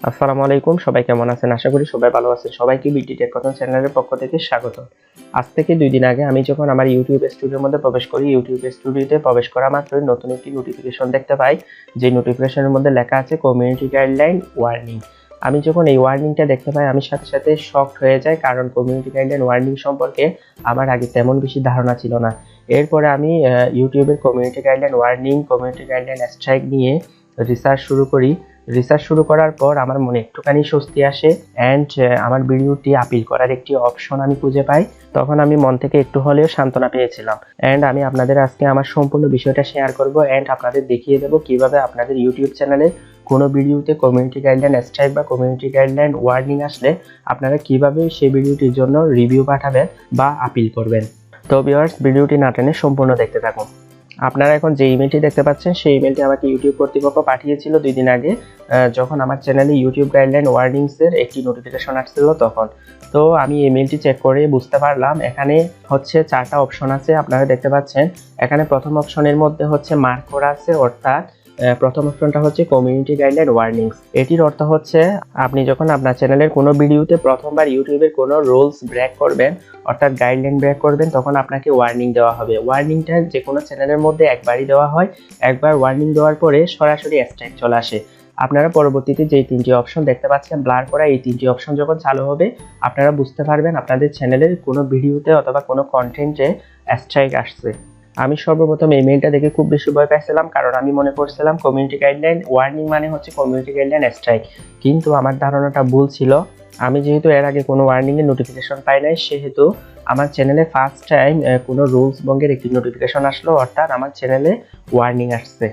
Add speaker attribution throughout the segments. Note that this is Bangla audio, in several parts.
Speaker 1: আসসালামু আলাইকুম, সবাই কেমন আছেন? আশা করি সবাই ভালো আছেন। সবাইকে বিডি টেক কথা চ্যানেলের পক্ষ থেকে স্বাগত। আজ থেকে 2 দিন আগে আমি যখন আমার ইউটিউব স্টুডিওর মধ্যে প্রবেশ করি, ইউটিউব স্টুডিওতে প্রবেশ করা মাত্রই নতুন একটি নোটিফিকেশন দেখতে পাই। যে নোটিফিকেশনের মধ্যে লেখা আছে কমিউনিটি গাইডলাইন ওয়ার্নিং। আমি যখন এই ওয়ার্নিংটা দেখতে পাই আমি সাথে সাথে শকড হয়ে যাই, কারণ কমিউনিটি গাইডলাইন ওয়ার্নিং সম্পর্কে আমার আগে তেমন বেশি ধারণা ছিল না। এরপরে আমি ইউটিউবের community guideline warning, community guideline strike নিয়ে রিসার্চ শুরু করি। রিসার্চ শুরু করার পর আমার মনে একটুখানি স্বস্তি আসে অ্যান্ড আমার ভিডিওটি আপিল করার একটি অপশন আমি খুঁজে পাই। তখন আমি মন থেকে একটু হলেও সান্ত্বনা পেয়েছিলাম। অ্যান্ড আমি আপনাদের আজকে আমার সম্পূর্ণ বিষয়টা শেয়ার করব অ্যান্ড আপনাদের দেখিয়ে দেবো কিভাবে আপনাদের ইউটিউব চ্যানেলে কোনো ভিডিওতে কমিউনিটি গাইডলাইন স্ট্রাইক বা কমিউনিটি গাইডলাইন ওয়ার্নিং আসলে আপনারা কিভাবে সেই ভিডিওটির জন্য রিভিউ পাঠাবেন বা আপিল করবেন। তো ভিউয়ার্স, ভিডিওটি না টেনে সম্পূর্ণ দেখতে থাকুন। আপনারা এখন যে ইমেলটি দেখতে পাচ্ছেন সেই ইমেলটি আমাকে ইউটিউব কর্তৃপক্ষ পাঠিয়েছিল 2 দিন আগে, যখন আমার চ্যানেলে ইউটিউব গাইডলাইন ওয়ার্নিংসের একটি নোটিফিকেশন আসছিল তখন। তো আমি ইমেলটি চেক করে বুঝতে পারলাম এখানে হচ্ছে 4টা অপশন আছে। আপনারা দেখতে পাচ্ছেন এখানে প্রথম অপশনের মধ্যে হচ্ছে মার্ক করা আছে, অর্থাৎ প্রথম অপশনটা হচ্ছে কমিউনিটি গাইডলাইন ওয়ার্নিংস। এটির অর্থ হচ্ছে আপনি যখন আপনার চ্যানেলের কোনো ভিডিওতে প্রথমবার ইউটিউবের কোনো রুলস ব্রেক করবেন, অর্থাৎ গাইডলাইন ব্রেক করবেন, তখন আপনাকে ওয়ার্নিং দেওয়া হবে। ওয়ার্নিংটা যে কোনো চ্যানেলের মধ্যে একবারই দেওয়া হয়। একবার ওয়ার্নিং দেওয়ার পরে সরাসরি স্ট্রাইক চলে আসে। আপনারা পরবর্তীতে যে 3টি অপশন দেখতে পাচ্ছেন ব্লার করা, এই 3টি অপশন যখন চালু হবে আপনারা বুঝতে পারবেন আপনাদের চ্যানেলের কোনো ভিডিওতে অথবা কোনো কন্টেন্টে স্ট্রাইক আসছে। আমি সর্বপ্রথম এই মেইলটা দেখে খুব বেশি ভয় পাইছিলাম, কারণ আমি মনে করছিলাম কমিউনিটি গাইডলাইন ওয়ার্নিং মানে হচ্ছে কমিউনিটি গাইডলাইন স্ট্রাইক, কিন্তু আমার ধারণাটা ভুল ছিল। আমি যেহেতু এর আগে কোনো ওয়ার্নিংয়ের নোটিফিকেশন পাই নাই, সেহেতু আমার চ্যানেলে ফার্স্ট টাইম কোনো রুলস ভঙ্গের একটি নোটিফিকেশন আসলো, অর্থাৎ আমার চ্যানেলে ওয়ার্নিং আসছে।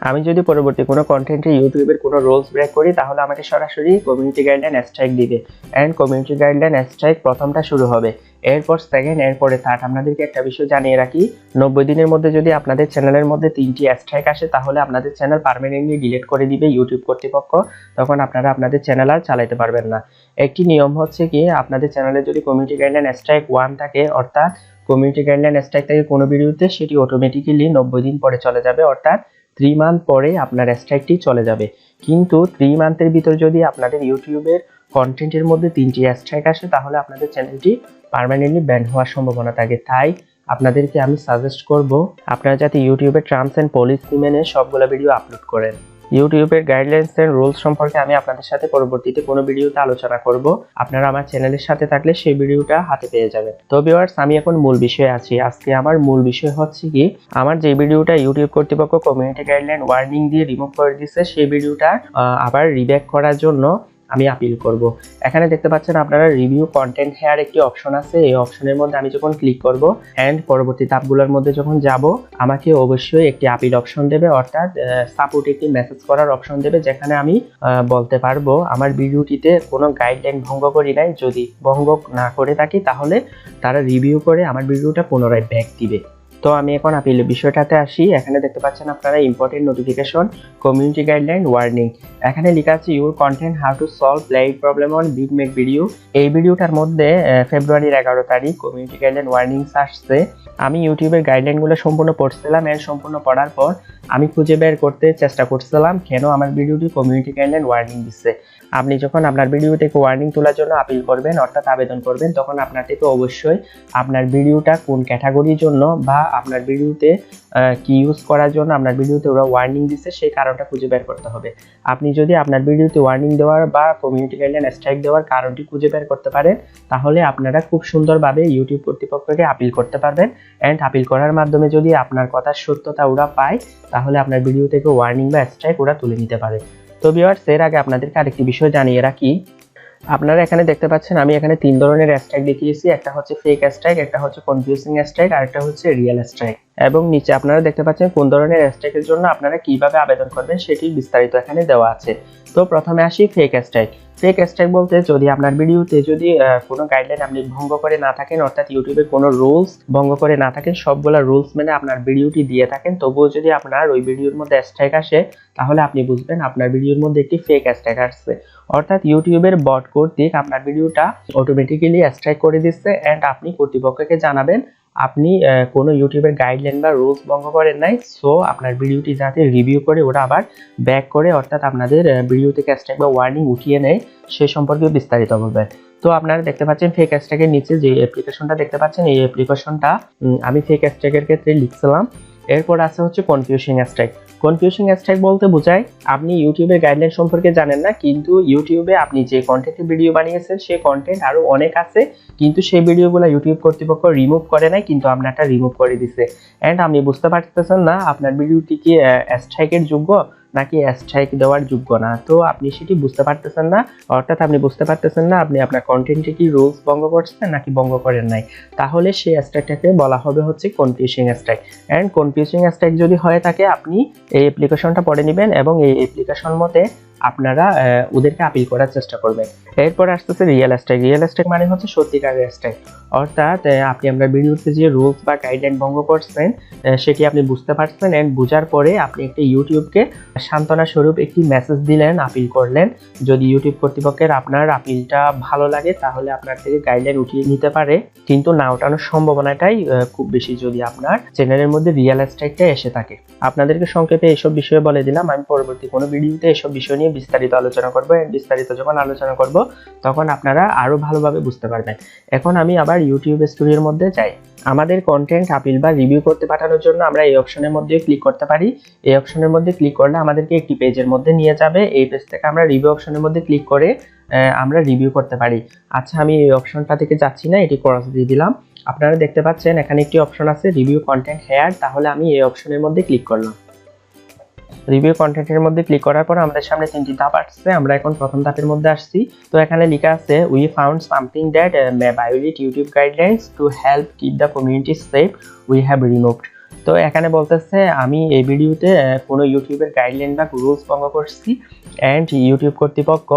Speaker 1: আমি যদি পরবর্তী কোনো কন্টেন্টে ইউটিউবের কোনো রুলস ব্রেক করি তাহলে আমাকে সরাসরি কমিউনিটি গাইডলাইন স্ট্রাইক দিবে অ্যান্ড কমিউনিটি গাইডলাইন স্ট্রাইক প্রথমটা শুরু হবে, এরপর সেকেন্ড, এরপরে থার্ড। আপনাদেরকে একটা বিষয় জানিয়ে রাখি, 90 দিনের মধ্যে যদি আপনাদের চ্যানেলের মধ্যে 3টি স্ট্রাইক আসে তাহলে আপনাদের চ্যানেল পার্মানেন্টলি ডিলিট করে দিবে ইউটিউব কর্তৃপক্ষ। তখন আপনারা আপনাদের চ্যানেল আর চালাতে পারবেন না। একটি নিয়ম হচ্ছে কি, আপনাদের চ্যানেলে যদি কমিউনিটি গাইডলাইন স্ট্রাইক 1 থাকে, অর্থাৎ কমিউনিটি গাইডলাইন স্ট্রাইক থাকে কোনো ভিডিওতে, সেটি অটোমেটিক্যালি 90 দিন পরে চলে যাবে, অর্থাৎ 3 মান্থ পরে আপনার স্ট্রাইকটি চলে যাবে। কিন্তু 3 মান্থের ভিতর যদি আপনাদের ইউটিউবের কন্টেন্টের মধ্যে 3টি স্ট্রাইক আসে তাহলে আপনাদের চ্যানেলটি পার্মানেন্টলি ব্যান হওয়ার সম্ভাবনা থাকে। তাই আপনাদেরকে আমি সাজেস্ট করব আপনারা যাতে ইউটিউবের টার্মস এন্ড পলিসি মেনে সবগুলো ভিডিও আপলোড করেন। ইউটিউবের গাইডলাইন্স এন্ড রুলস সম্পর্কে আমি আপনাদের সাথে পরবর্তীতে কোনো ভিডিওতে আলোচনা করব। আপনারা আমার চ্যানেলের সাথে থাকলে সেই ভিডিওটা হাতে পেয়ে যাবেন। তো ভিউয়ার্স, আমি এখন মূল বিষয়ে আছি। আজকে আমার মূল বিষয় হচ্ছে কি, আমার যে ভিডিওটা ইউটিউব কর্তৃপক্ষ কমিউনিটি গাইডলাইন ওয়ার্নিং দিয়ে রিমুভ করে দিয়েছে সেই ভিডিওটা আবার রিব্যাক করার জন্য আমি আপিল করব। এখানে দেখতে পাচ্ছেন আপনারা রিভিউ কন্টেন্ট হেয়ার একটি অপশন আছে। এই অপশনের মধ্যে আমি যখন ক্লিক করব এন্ড পরবর্তী ধাপগুলোর মধ্যে যখন যাব, আমাকে অবশ্যই একটি আপিল অপশন দেবে, অর্থাৎ সাপোর্ট একটি মেসেজ করার অপশন দেবে, যেখানে আমি বলতে পারবো আমার ভিডিওটিতে কোনো গাইডলাইন ভঙ্গ করি নাই। যদি ভঙ্গ না করে থাকি তাহলে তারা রিভিউ করে আমার ভিডিওটা পুনরায় ব্যাক দিবে। তো আমি এখন আপিলের বিষয়টাতে আসি। এখানে দেখতে পাচ্ছেন আপনারা important notification, community guideline warning. এখানে লেখা আছে your content how to solve played problem on big make video. এই ভিডিওটার মধ্যে ফেব্রুয়ারির 11 তারিখ কমিউনিটি গাইডলাইন ওয়ার্নিংস আসছে। আমি ইউটিউবের গাইডলাইনগুলো সম্পূর্ণ পড়ছিলাম, এর সম্পূর্ণ পড়ার পর আমি খুঁজে বের করতে চেষ্টা করছিলাম কেন আমার ভিডিওটি কমিউনিটি গাইডলাইন ওয়ার্নিং দিচ্ছে। আপনি যখন আপনার ভিডিও থেকে ওয়ার্নিং তোলার জন্য আপিল করবেন, অর্থাৎ আবেদন করবেন, তখন আপনার থেকে অবশ্যই আপনার ভিডিওটা কোন ক্যাটাগরির জন্য বা আপনার ভিডিওতে কি ইউজ করার জন্য আপনার ভিডিওতে ওরা ওয়ার্নিং দিচ্ছে সেই কারণটা খুঁজে বের করতে হবে। আপনি যদি আপনার ভিডিওতে ওয়ার্নিং দেওয়ার বা কমিউনিটি গাইডলাইন স্ট্রাইক দেওয়ার কারণটি খুঁজে বের করতে পারেন তাহলে আপনারা খুব সুন্দরভাবে ইউটিউব কর্তৃপক্ষকে আপিল করতে পারবেন অ্যান্ড আপিল করার মাধ্যমে যদি আপনার কথার সত্যতা ওরা পায় তাহলে আপনার ভিডিও থেকে ওয়ার্নিং বা স্ট্রাইক ওরা তুলে নিতে পারে। তো ভিউয়ার্স, এর আগে আপনাদেরকে আরেকটি বিষয় জানিয়ে রাখি। আপনারা এখানে দেখতে পাচ্ছেন আমি এখানে 3 ধরনের স্ট্রাইক দেখিয়েছি। একটা হচ্ছে ফেক স্ট্রাইক, একটা হচ্ছে কনফিউজিং স্ট্রাইক, আর একটা হচ্ছে রিয়েল স্ট্রাইক। এবং নিচে আপনারা দেখতে পাচ্ছেন কোন ধরনের স্ট্রাইকের জন্য আপনারা কিভাবে আবেদন করবেন সেটির বিস্তারিত এখানে দেওয়া আছে। তো প্রথমে আসি ফেক স্ট্রাইক। ফেক স্ট্রাইক বলতে যদি আপনার ভিডিওতে যদি কোনো গাইডলাইন আপনি ভঙ্গ করে না থাকেন, অর্থাৎ ইউটিউবের কোনো রুলস ভঙ্গ করে না থাকেন, সবগুলা রুলস মেনে আপনার ভিডিওটি দিয়ে থাকেন, তবুও যদি আপনার ওই ভিডিওর মধ্যে স্ট্রাইক আসে তাহলে আপনি বুঝবেন আপনার ভিডিওর মধ্যে একটি ফেক স্ট্রাইক আসছে, অর্থাৎ ইউটিউবের বট কর্তৃক আপনার ভিডিওটা অটোমেটিক্যালি স্ট্রাইক করে দিচ্ছে এন্ড আপনি কর্তৃপক্ষকে জানাবেন আপনি কোনো ইউটিউবের গাইডলাইন বা রুলস ভঙ্গ করেন নাই, সো আপনার ভিডিওটি যাতে রিভিউ করে ওরা আবার ব্যাক করে অর্থাৎ আপনাদের ভিডিও থেকে স্ট্রাইক বা ওয়ার্নিং উঠিয়ে নেয় সে সম্পর্কে বিস্তারিত বলবেন। তো আপনারা দেখতে পাচ্ছেন ফেক স্ট্রাইকের নিচে যে অ্যাপ্লিকেশনটা দেখতে পাচ্ছেন, এই অ্যাপ্লিকেশনটা আমি ফেক স্ট্রাইকের ক্ষেত্রে লিখছিলাম। এরপর আছে হচ্ছে কনফিউজিং স্ট্রাইক। কনফিউজিং স্ট্রাইক বলতে বোঝায় আপনি ইউটিউবের গাইডলাইন সম্পর্কে জানেন না, কিন্তু ইউটিউবে আপনি যে কন্টেন্টের ভিডিও বানিয়েছেন সেই কন্টেন্ট আরো অনেক আছে, কিন্তু সেই ভিডিওগুলো ইউটিউব কর্তৃপক্ষ রিমুভ করে নাই, কিন্তু আপনারটা রিমুভ করে দিছে এন্ড আপনি বুঝতে পারতেছেন না আপনার ভিডিওটি কি স্ট্রাইকের যোগ্য নাকি স্ট্রাইক দেওয়ার যোগ্য না। তো আপনি সেটি বুঝতে পারতেছেন না, অর্থাৎ আপনি বুঝতে পারতেছেন না আপনি আপনার কন্টেন্টে কি রুলস ভঙ্গ করছেন নাকি ভঙ্গ করেন নাই, তাহলে সেই স্ট্রাইকটাকে বলা হবে হচ্ছে confusing strike. And confusing strike যদি হয়ে থাকে আপনি এই অ্যাপ্লিকেশনটা পড়ে নেবেন এবং এই অ্যাপ্লিকেশন মতে আপনারা ওদেরকে আপিল করার চেষ্টা করবেন। এরপর আসতেছে রিয়েল স্ট্রাইক। রিয়েল স্ট্রাইক মানে হচ্ছে সত্যিকারের স্ট্রাইক, অর্থাৎ আপনি আপনার ভিডিওতে যে রুলস বা গাইডলাইন ভঙ্গ করছেন সেটি আপনি বুঝতে পারছেন এন্ড বোঝার পরে আপনি একটা ইউটিউবকে সান্ত্বনা স্বরূপ একটি মেসেজ দিলেন, আপিল করলেন। যদি ইউটিউব কর্তৃপক্ষের আপনার আপিলটা ভালো লাগে তাহলে আপনার থেকে গাইডলাইন উঠিয়ে নিতে পারে, কিন্তু না ওঠানোর সম্ভাবনাটাই খুব বেশি যদি আপনার চ্যানেলের মধ্যে রিয়েল স্ট্রাইকটা এসে থাকে। আপনাদেরকে সংক্ষেপে এইসব বিষয়ে বলে দিলাম, আমি পরবর্তী কোনো ভিডিওতে এসব বিষয় নিয়ে বিস্তারিত আলোচনা করব। বিস্তারিত যখন আলোচনা করব তখন আপনারা আরো ভালোভাবে বুঝতে পারবেন। এখন আমি আবার ইউটিউব স্টুডিওর মধ্যে যাই। আমাদের কন্টেন্ট আপিল বা রিভিউ করতে পাঠানোর জন্য আমরা এই অপশনের মধ্যে ক্লিক করতে পারি। এই অপশনের মধ্যে ক্লিক করলে আমাদেরকে একটি পেজের মধ্যে নিয়ে যাবে। এই পেজ থেকে আমরা রিভিউ অপশনের মধ্যে ক্লিক করে আমরা রিভিউ করতে পারি। আচ্ছা, আমি এই অপশনটা থেকে যাচ্ছি না, এটি ক্রস দিয়ে দিলাম। আপনারা দেখতে পাচ্ছেন এখানে একটি অপশন আছে রিভিউ কন্টেন্ট হেয়ার, তাহলে আমি এই অপশনের মধ্যে ক্লিক করলাম। রিভিউ কন্টেন্টের মধ্যে ক্লিক করার পর আমাদের সামনে তিনটি ধাপ আসছে, আমরা এখন প্রথম ধাপের মধ্যে আসছি। তো এখানে লেখা আছে we found something that may violate YouTube guidelines to help keep the community safe, we have removed. তো এখানে বলতেছে আমি এই ভিডিওতে কোনো ইউটিউবের গাইডলাইন বা রুলস ভঙ্গ করছি অ্যান্ড ইউটিউব কর্তৃপক্ষ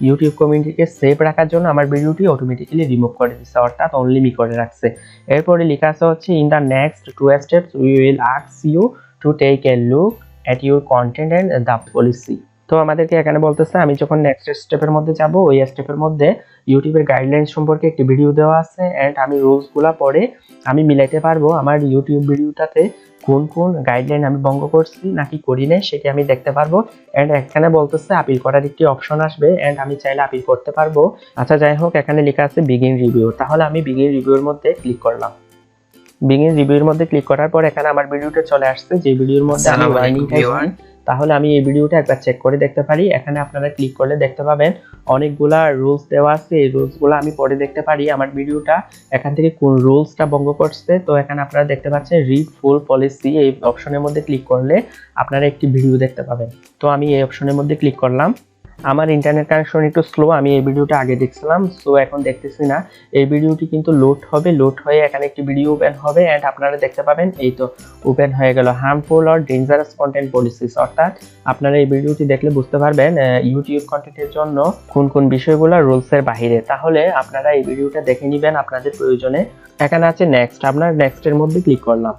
Speaker 1: ইউটিউব কমিউনিটিকে সেফ রাখার জন্য আমার ভিডিওটি অটোমেটিক্যালি রিমুভ করে দিচ্ছে, অর্থাৎ অনলি মি করে রাখছে। এরপরে লেখা আছে হচ্ছে in the next 2 steps we will ask you to take a look at your content and the policy। তো আমাদেরকে এখানে বলতেছে আমি যখন নেক্সট স্টেপের মধ্যে যাব, ওই স্টেপের মধ্যে ইউটিউবের গাইডলাইন সম্পর্কে একটি ভিডিও দেওয়া আছে এন্ড আমি রুলসগুলো পড়ে আমি মিলাইতে পারবো আমার ইউটিউব ভিডিওটাতে কোন কোন গাইডলাইন আমি ভঙ্গ করছি নাকি করি নাই সেটি আমি দেখতে পারবো। এন্ড এখানে বলতেছে আপিল করার একটি অপশন আসবে এন্ড আমি চাইলে আপিল করতে পারবো। আচ্ছা, যাই হোক, এখানে লেখা আছে বিগিন রিভিউ, তাহলে আমি বিগিন রিভিউর মধ্যে ক্লিক করলাম। বিগিন রিভিউর মধ্যে ক্লিক করার পর এখানে আমার ভিডিওটা চলে আসছে, যে ভিডিওর মধ্যে আমি ওয়ার্নিং পাইছি। তাহলে আমি এই ভিডিওটা একবার চেক করে দেখতে পারি। এখানে আপনারা ক্লিক করলে দেখতে পাবেন অনেকগুলা রুলস দেওয়া আছে, এই রুলসগুলো আমি পড়ে দেখতে পারি আমার ভিডিওটা এখান থেকে কোন রুলসটা ভঙ্গ করছে। তো এখানে আপনারা দেখতে পাচ্ছেন রিড ফুল পলিসি, এই অপশনের মধ্যে ক্লিক করলে আপনারা একটি ভিডিও দেখতে পাবেন। তো আমি এই অপশনের মধ্যে ক্লিক করলাম। আমার ইন্টারনেট কানেকশন একটু স্লো, আমি এই ভিডিওটা আগে দেখছিলাম, সো এখন দেখতেছি না। এই ভিডিওটি কিন্তু লোড হবে, লোড হয়ে এখানে একটি ভিডিও ওপেন হবে এন্ড আপনারা দেখতে পাবেন এই তো ওপেন হয়ে গেল harmful or dangerous content policies. অর্থাৎ আপনারা এই ভিডিওটি দেখলে বুঝতে পারবেন ইউটিউব কন্টেন্টের জন্য কোন কোন বিষয়গুলো রুলসের বাহিরে। তাহলে আপনারা এই ভিডিওটা দেখে নেবেন আপনাদের প্রয়োজনে। এখানে আছে নেক্সট, আপনার নেক্সটের মধ্যে ক্লিক করলাম।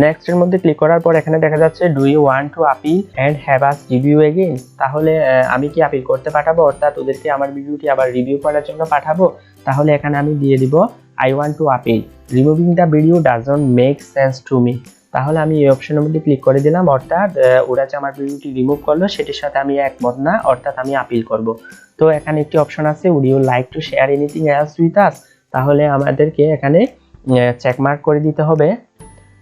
Speaker 1: নেক্সটের মধ্যে ক্লিক করার পর এখানে দেখা যাচ্ছে do you want to appeal and have us review again, তাহলে আমি কি আপিল করতে পাঠাবো, অর্থাৎ ওদেরকে আমার ভিডিওটি আবার রিভিউ করার জন্য পাঠাবো। তাহলে এখানে আমি দিয়ে দিব I want to appeal, removing the video doesn't make sense to me. তাহলে আমি এই অপশনের মধ্যে ক্লিক করে দিলাম, অর্থাৎ ওরা যে আমার ভিডিওটি রিমুভ করলো সেটির সাথে আমি একমত না, অর্থাৎ আমি আপিল করব। তো এখানে একটি অপশন আছে would you like to share anything else with us, তাহলে আমাদেরকে এখানে চেকমার্ক করে দিতে হবে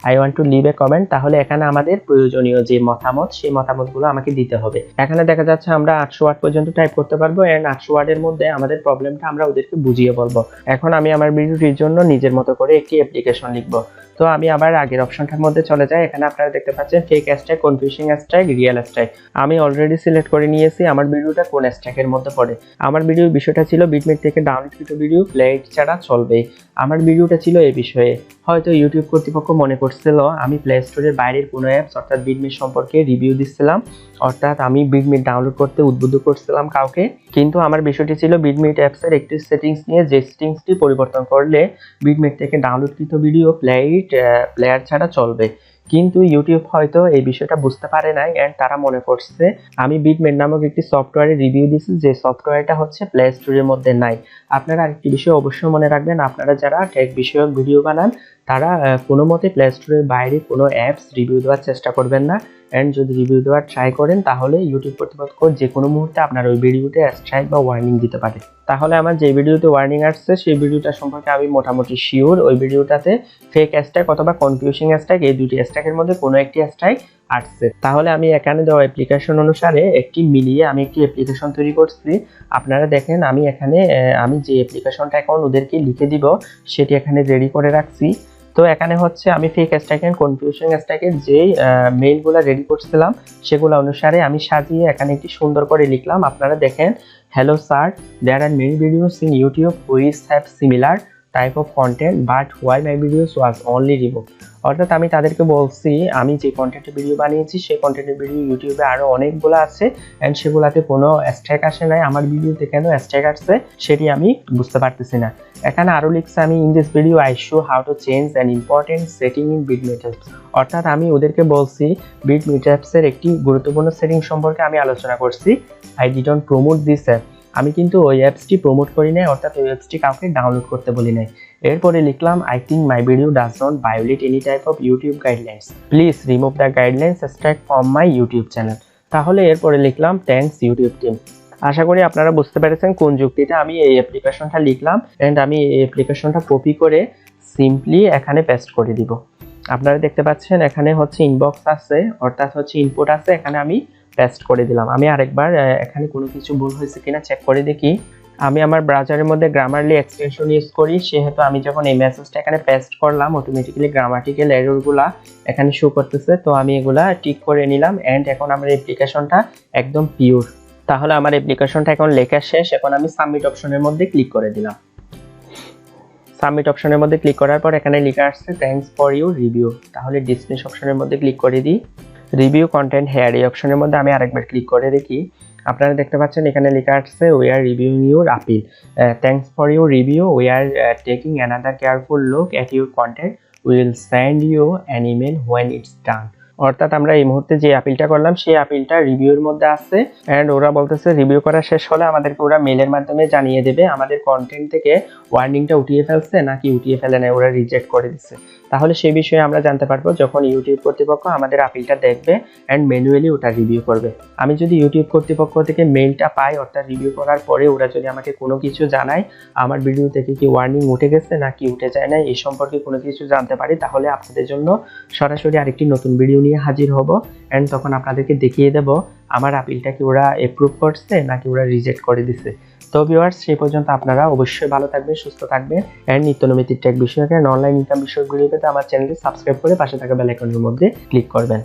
Speaker 1: I want to leave a comment. তাহলে এখানে আমাদের প্রয়োজনীয় যে মতামত সেই মতামতগুলো আমাকে দিতে হবে। এখানে দেখা যাচ্ছে আমরা 800 ওয়ার্ড পর্যন্ত টাইপ করতে পারবো এন্ড 800 ওয়ার্ডের মধ্যে আমাদের প্রবলেমটা আমরা ওদেরকে বুঝিয়ে বলবো। এখন আমি আমার ভিডিওটির জন্য নিজের মতো করে একটি অ্যাপ্লিকেশন লিখবো। তো আমি আবার আগের অপশনটার মধ্যে চলে যাই। এখানে আপনারা দেখতে পাচ্ছেন fake strike, confusing strike, real strike. আমি অলরেডি সিলেক্ট করে নিয়েছি আমার ভিডিওটা কোন স্ট্রাইকের মধ্যে পড়ে। আমার ভিডিওর বিষয়টা ছিল বিটমেট থেকে ডাউনলোডকৃত ভিডিও প্লেট ছাড়া চলবে। আমার ভিডিওটা ছিল এই বিষয়ে। হয়তো ইউটিউব কর্তৃপক্ষ মনে করছিল আমি প্লে স্টোরের বাইরের কোনো অ্যাপস অর্থাৎ বিটমেট সম্পর্কে রিভিউ দিচ্ছিলাম, অর্থাৎ আমি বিটমেট ডাউনলোড করতে উদ্বুদ্ধ করছিলাম কাউকে। কিন্তু আমার বিষয়টি ছিল বিটমেট অ্যাপসের একটি সেটিংস নিয়ে, যে সেটিংসটি পরিবর্তন করলে বিটমেট থেকে ডাউনলোডকৃত ভিডিও প্লেয়ার ছাড়া চলবে। কিন্তু ইউটিউব হয়তো এই বিষয়টা বুঝতে পারে নাই এন্ড তারা মনে করছে আমি বিটমেট নামক একটি সফটওয়্যারের রিভিউ দিছি, যে সফটওয়্যারটা হচ্ছে প্লে স্টোরের মধ্যে নাই। আপনারা আরেকটি বিষয় অবশ্যই মনে রাখবেন, আপনারা যারা টেক বিষয়ক ভিডিও বানান তারা কোনো মতে প্লে স্টোরের বাইরে কোনো অ্যাপস রিভিউ দেওয়ার চেষ্টা করবেন না। এন্ড যদি রিভিউ দেওয়ার ট্রাই করেন তাহলে ইউটিউব কর্তৃপক্ষ যে কোনো মুহূর্তে আপনার ওই ভিডিওতে স্ট্রাইক বা ওয়ার্নিং দিতে পারে। তাহলে আমার যে ভিডিওতে ওয়ার্নিং আসছে সেই ভিডিওটা সম্পর্কে আমি মোটামুটি শিওর ওই ভিডিওটাতে ফেক স্ট্রাইক অথবা কনফিউজিং স্ট্রাইক, এই দুটি স্ট্রাইকের মধ্যে কোনো একটি স্ট্রাইক আসছে। তাহলে আমি এখানে দেওয়া অ্যাপ্লিকেশন অনুসারে একটি মিলিয়ে আমি একটি অ্যাপ্লিকেশন তৈরি করছি। আপনারা দেখেন আমি এখানে আমি যে অ্যাপ্লিকেশনটা এখন ওদেরকে লিখে দিব সেটি এখানে রেডি করে রাখছি। তো এখানে হচ্ছে আমি ফেক স্ট্রাইক এন্ড কনফিউশন স্ট্রাইকের যে মেইলগুলো রেডি করছিলাম সেগুলো অনুসারে আমি সাজিয়ে এখানে একটি সুন্দর করে লিখলাম। আপনারা দেখেন, hello sir, there are many videos in YouTube which have similar type of content but why my videos was only remove. অর্থাৎ আমি তাদেরকে বলছি আমি যে কন্টেন্টের ভিডিও বানিয়েছি সেই কন্টেন্টের ভিডিও ইউটিউবে আরো অনেকগুলো আছে এন্ড সেগুলাতে কোনো স্ট্রাইক আসে নাই, আমার ভিডিওতে কেন স্ট্রাইক আসছে সেটি আমি বুঝতে পারতেছি না। এখানে আরো লিখছে আমি in this video I show how to change an important setting in Bitmate apps. অর্থাৎ আমি ওদেরকে বলছি বিটমেট অ্যাপসের একটি গুরুত্বপূর্ণ সেটিং সম্পর্কে আমি আলোচনা করছি। I didn't promote this app, আমি কিন্তু ওই অ্যাপসটি প্রমোট করি নাই, অর্থাৎ ওই অ্যাপসটি কাউকে ডাউনলোড করতে বলি নাই। এরপরে লিখলাম I think my video does not violate any type of YouTube guidelines, please remove the guidelines strike from my YouTube channel. তাহলে এরপরে লিখলাম থ্যাঙ্কস ইউটিউব টিম। আশা করি আপনারা বুঝতে পেরেছেন কোন যুক্তিতে আমি এই অ্যাপ্লিকেশনটা লিখলাম এন্ড আমি এই অ্যাপ্লিকেশনটা কপি করে সিম্পলি এখানে পেস্ট করে দিব। আপনারা দেখতে পাচ্ছেন এখানে হচ্ছে ইনবক্স আছে, অর্থাৎ হচ্ছে ইনপুট আছে, এখানে আমি পেস্ট করে দিলাম। আমি আরেকবার এখানে কোনো কিছু ভুল হয়েছে কিনা চেক করে দেখি। আমি আমার ব্রাউজারের মধ্যে গ্রামারলি এক্সটেনশন ইউজ করি, সেহেতু আমি যখন এই মেসেজটা এখানে পেস্ট করলাম অটোমেটিক্যালি গ্রামাটিক্যাল এররগুলা এখানে শো করতেছে। তো আমি এগুলা টিক করে নিলাম এন্ড এখন আমার অ্যাপ্লিকেশনটা একদম পিওর। তাহলে আমার অ্যাপ্লিকেশনটা এখন লেখা শেষ, এখন আমি সাবমিট অপশনের মধ্যে ক্লিক করে দিলাম। সাবমিট অপশনের মধ্যে ক্লিক করার পর এখানে লেখা আসছে থ্যাঙ্কস ফর ইউর রিভিউ। তাহলে ডিসমিস অপশনের মধ্যে ক্লিক করে দিই। রিভিউ কন্টেন্ট হেয়ার এই অপশনের মধ্যে আমি আরেকবার ক্লিক করে দেখি। আপনারা দেখতে পাচ্ছেন এখানে লেখা আসছে we are reviewing your appeal, thanks for your review, we are taking another careful look at your content, we will send you an email when it's done. অর্থাৎ আমরা এই মুহূর্তে যে আপিলটা করলাম সেই আপিলটা রিভিউর মধ্যে আছে এন্ড ওরা বলতেছে রিভিউ করা শেষ হলে আমাদেরকে ওরা মেলের মাধ্যমে জানিয়ে দেবে আমাদের কন্টেন্ট থেকে ওয়ার্নিংটা উঠিয়ে ফেলছে নাকি উঠিয়ে ফেলে না, ওরা রিজেক্ট করে দিচ্ছে। তাহলে সেই বিষয়ে আমরা জানতে পারবো যখন ইউটিউব কর্তৃপক্ষ আমাদের আপিলটা দেখবে এন্ড ম্যানুয়ালি ওটা রিভিউ করবে। আমি যদি ইউটিউব কর্তৃপক্ষ থেকে মেইলটা পাই অর্থাৎ রিভিউ করার পরে ওরা যদি আমাকে কোনো কিছু জানায় আমার ভিডিও থেকে কি ওয়ার্নিং উঠে গেছে নাকি উঠে যায় না এই সম্পর্কে কোনো কিছু জানতে পারি, তাহলে আপনাদের জন্য সরাসরি আরেকটি নতুন ভিডিও নিয়ে হাজির হব এন্ড তখন আপনাদেরকে দেখিয়ে দেব আমার আপিলটা কি ওরা অ্যাপ্রুভ করছে নাকি ওরা রিজেক্ট করে দিছে। তো ভিউয়ার্স, সেই পর্যন্ত আপনারা অবশ্যই ভালো থাকবেন, সুস্থ থাকবেন এন্ড নিত্য নৈমিত্তিক টেক বিষয়ক অনলাইন ইনকাম বিষয়ক ভিডিও পেতে আমার চ্যানেলটি সাবস্ক্রাইব করে পাশে থাকা বেল আইকনের মধ্যে ক্লিক করবেন।